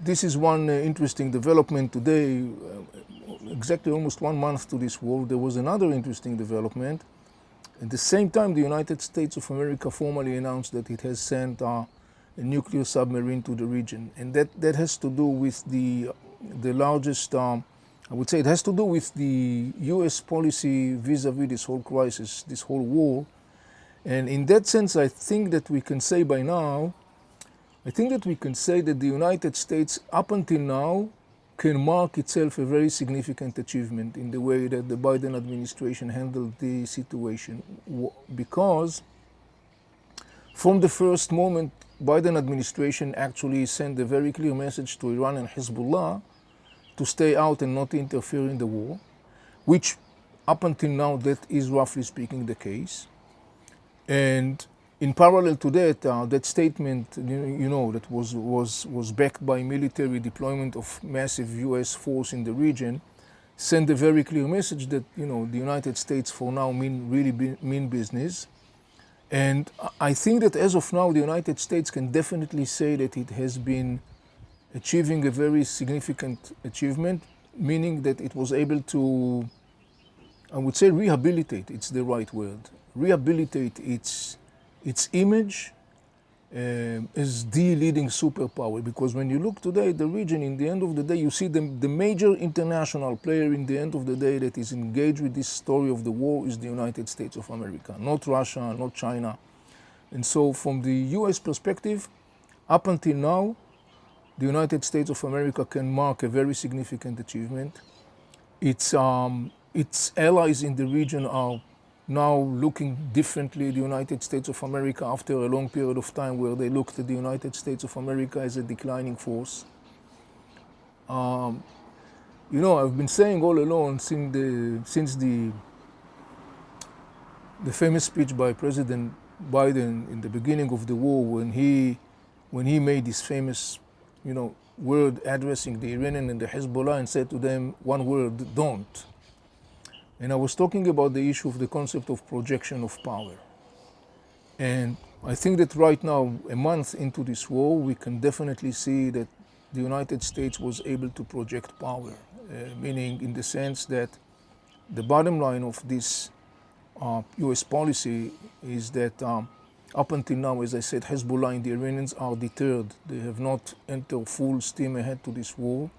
this is one interesting development today. Exactly almost 1 month to this war, there was another interesting development. At the same time, the United States of America formally announced that it has sent a nuclear submarine to the region. And that has to do with the largest, I would say it has to do with the US policy vis-a-vis this whole crisis, this whole war. And in that sense, I think that we can say by now, I think that we can say that the United States, up until now, can mark itself a very significant achievement in the way that the Biden administration handled the situation. Because from the first moment, Biden administration actually sent a very clear message to Iran and Hezbollah to stay out and not interfere in the war, which up until now, that is roughly speaking the case. And in parallel to that, that statement, that was backed by military deployment of massive U.S. force in the region, sent a very clear message that, the United States for now mean business. And I think that as of now, the United States can definitely say that it has been achieving a very significant achievement, meaning that it was able to, I would say rehabilitate, it's the right word, rehabilitate its image as the leading superpower. Because when you look today at the region, in the end of the day, you see the major international player in the end of the day that is engaged with this story of the war is the United States of America, not Russia, not China. And so from the US perspective, up until now, the United States of America can mark a very significant achievement. Its allies in the region are now looking differently at the United States of America after a long period of time where they looked at the United States of America as a declining force. I've been saying all along since the famous speech by President Biden in the beginning of the war when he made this famous, word addressing the Iranian and the Hezbollah and said to them one word, don't. And I was talking about the issue of the concept of projection of power. And I think that right now, a month into this war, we can definitely see that the United States was able to project power, meaning in the sense that the bottom line of this US policy is that up until now, as I said, Hezbollah and the Iranians are deterred. They have not entered full steam ahead to this war.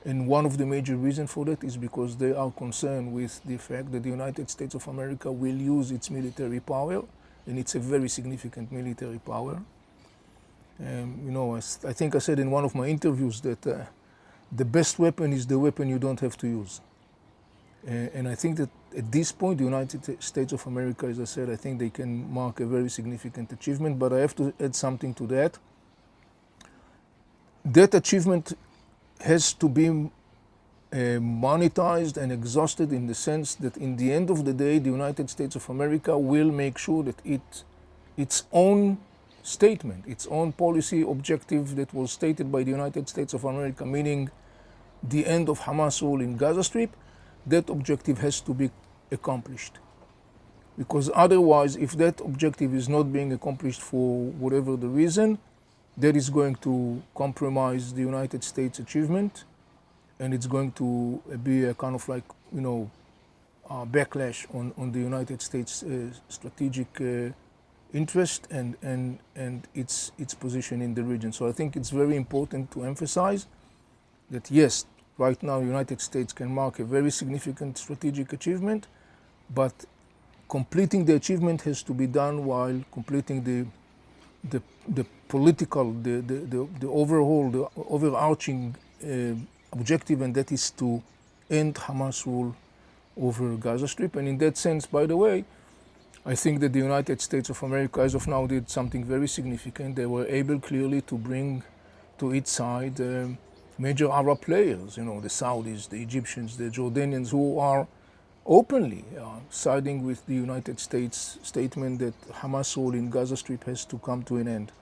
And one of the major reasons for that is because they are concerned with the fact that the United States of America will use its military power, and it's a very significant military power. I think I said in one of my interviews that the best weapon is the weapon you don't have to use. And I think that at this point, the United States of America, as I said, I think they can mark a very significant achievement, but I have to add something to that. That achievement has to be monetized and exhausted in the sense that in the end of the day, the United States of America will make sure that its own statement, its own policy objective that was stated by the United States of America, meaning the end of Hamas rule in Gaza Strip, that objective has to be accomplished. Because otherwise, if that objective is not being accomplished for whatever the reason, that is going to compromise the United States achievement, and it's going to be a kind of like, backlash on the United States strategic interest and its position in the region. So I think it's very important to emphasize that yes, right now the United States can mark a very significant strategic achievement, but completing the achievement has to be done while completing the political, the overarching objective, and that is to end Hamas rule over Gaza Strip. And in that sense, by the way, I think that the United States of America as of now did something very significant. They were able clearly to bring to its side major Arab players, the Saudis, the Egyptians, the Jordanians, who are openly siding with the United States statement that Hamas rule in Gaza Strip has to come to an end.